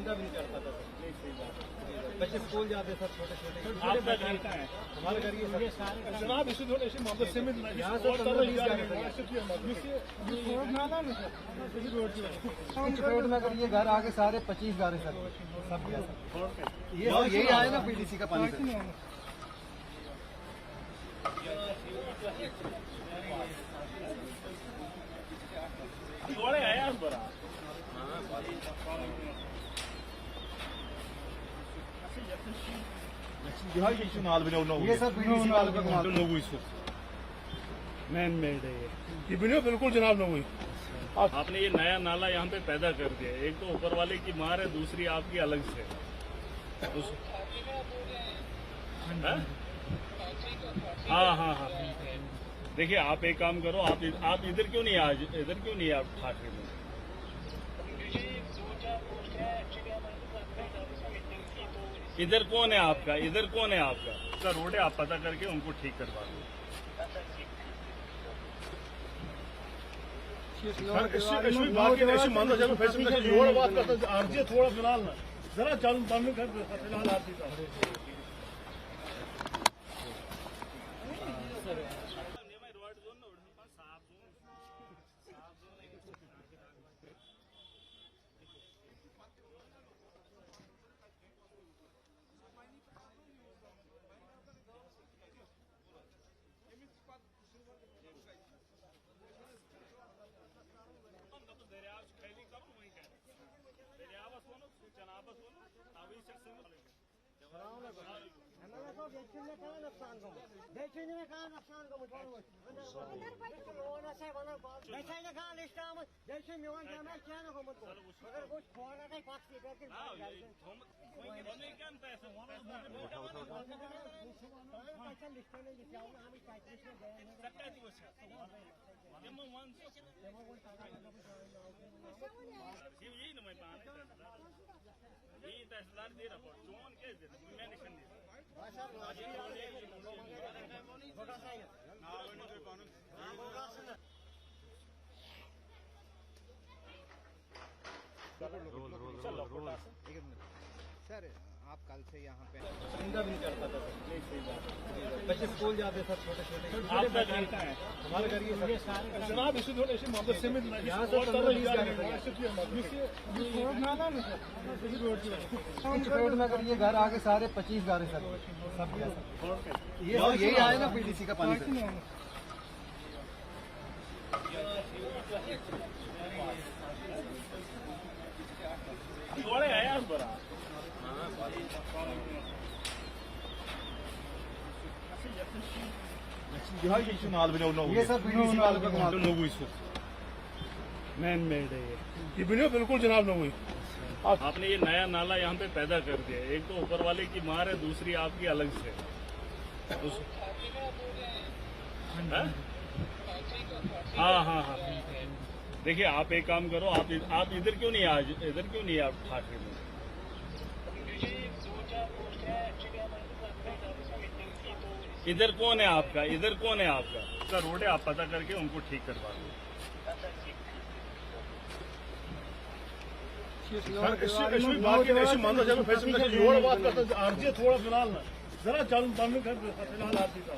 चिंता भी नहीं करता था सर। बच्चे स्कूल जाते सर, छोटे छोटे। आपका घर कहाँ है? हमारे घर ये सारे जनाब इसे थोड़े ऐसे मदरसे में यहाँ से 15-20 रोड में अगर ये घर आगे सारे 25 घर है सर, सब ये यही आए ना पीडीसी का पानी सर। थोड़े आया बड़ा ये सब पीडीसी वालों का कमाल है। मैन मेड है ये वीडियो बिल्कुल जनाब न हुई। आपने ये नया नाला यहाँ पे पैदा कर दिया। एक तो ऊपर वाले की मार है, दूसरी आपकी अलग से। हाँ हाँ हाँ, देखिए आप एक काम करो, आप इधर क्यों नहीं इधर क्यों नहीं आप ठाकरे में? इधर कौन है आपका? इधर कौन है आपका? उसका रोड है, आप पता करके उनको ठीक करवा दो। थोड़ा फिलहाल ना जरा चल बंद कर फिलहाल आरती का यही तहसीलदार दे रहा चोन के मैं निशान दे सर आप कल से यहाँ पे चिंता भी नहीं करता था सर। बच्चे स्कूल जाते सर, छोटे छोटे। आपका घर कहाँ है? हमारे घर ये सारे जनाब इसे थोड़े ऐसे मदरसे में यहाँ से 15-20 रोड में अगर ये घर आगे सारे 25 घर है सर, सब ये यही आए ना पीडीसी का पानी सर। थोड़े आया बड़ा ये सब पीडीसी वालों का कमाल है। मैन मेड है ये वीडियो बिल्कुल जनाब न हुई। आपने ये नया नाला यहाँ पे पैदा कर दिया। एक तो ऊपर वाले की मार है, दूसरी आपकी अलग से। हाँ हाँ हाँ, देखिए आप एक काम करो, आप इधर क्यों नहीं आप ठाकरे में? इधर कौन है आपका? इधर कौन है आपका? उसका रोड है, आप पता करके उनको ठीक करवा दो। थोड़ा फिलहाल ना जरा चल बंद कर फिलहाल आरती का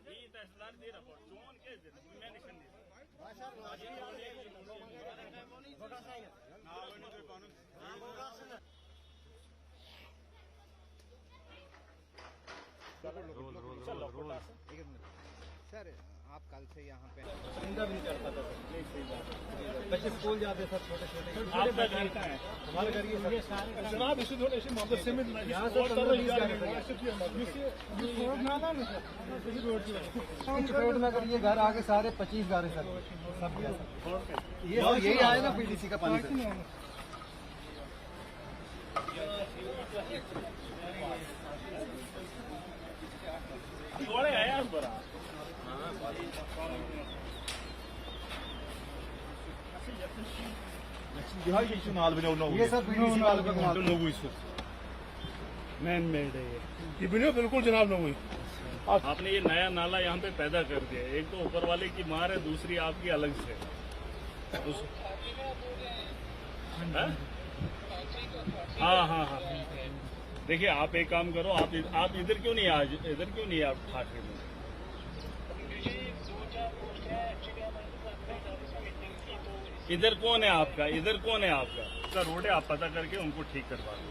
यही तहसीलदार दे रहा चोन के मैं निशान दे एक मिनट सर, आप कल से यहाँ पे इंदा भी नहीं चढ़ता था सर। नहीं, सही बात है। बच्चे स्कूल जाते सर, छोटे छोटे। आपका घर कहाँ है? हमारे घर ये सर। जनाब इसी थोड़े ऐसे मामले से यहाँ से रोड में अगर ये घर आगे सारे 25 घर है सर, सब ये और यही आए ना पीडीसी का पानी सर। थोड़े आया बड़ा ये सब पीडीसी वालों का कमाल है। मैन मेड है ये बिल्कुल जनाब न हुई। आपने ये नया नाला यहाँ पे पैदा कर दिया। एक तो ऊपर वाले की मार है, दूसरी आपकी अलग से। हाँ हाँ हाँ, देखिए आप एक काम करो, आप इधर क्यों नहीं आज इधर क्यों नहीं आप ठाकरे में? इधर कौन है आपका? इधर कौन है आपका? उसका रोड है, आप पता करके उनको ठीक करवा दो।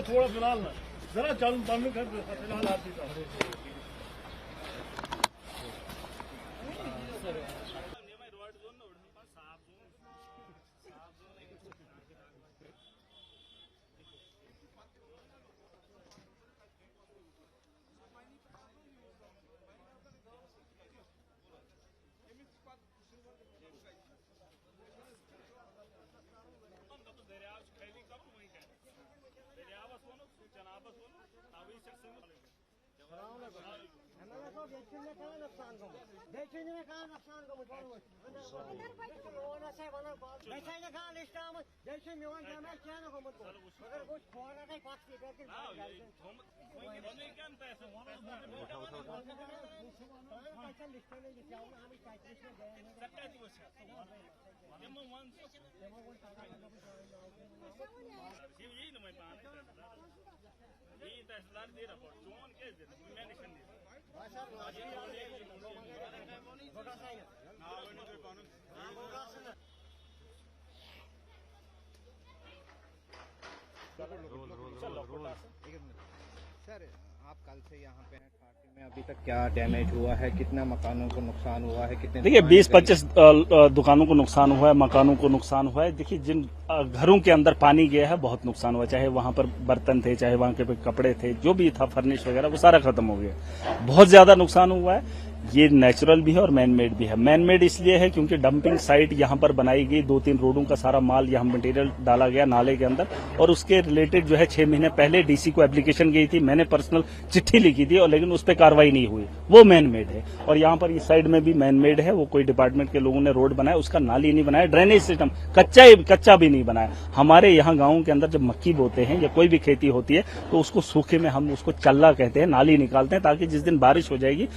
थोड़ा फिलहाल ना जरा चल फिलहाल आरती तहसीलदार दे रहा जोन के मैं निशान सर, आप कल से यहाँ पे हैं ठाकरे में, अभी तक क्या डैमेज हुआ है, कितना मकानों को नुकसान हुआ है, कितने? देखिए 20-25 दुकानों को नुकसान हुआ है, मकानों को नुकसान हुआ है। देखिए जिन घरों के अंदर पानी गया है बहुत नुकसान हुआ, चाहे वहां पर बर्तन थे, चाहे वहां के कपड़े थे, जो भी था फर्निश वगैरह वो सारा खत्म हो गया। बहुत ज्यादा नुकसान हुआ है। ये नेचुरल भी है और मैन मेड भी है। मैन मेड इसलिए है क्योंकि डंपिंग साइट यहाँ पर बनाई गई, 2-3 रोडों का सारा माल यहाँ मटेरियल डाला गया नाले के अंदर, और उसके रिलेटेड जो है 6 महीने पहले डीसी को एप्लीकेशन गई थी, मैंने पर्सनल चिट्ठी लिखी थी, और लेकिन उस पर कार्रवाई नहीं हुई। वो मैन मेड है। और यहाँ पर इस साइड में भी मैन मेड है, वो कोई डिपार्टमेंट के लोगों ने रोड बनाया, उसका नाली नहीं बनाया, ड्रेनेज सिस्टम कच्चा भी नहीं बनाया। हमारे यहाँ गाँव के अंदर जब मक्की बोते हैं या कोई भी खेती होती है तो उसको सूखे में हम उसको चल्ला कहते हैं, नाली निकालते हैं, ताकि जिस दिन बारिश हो जाएगी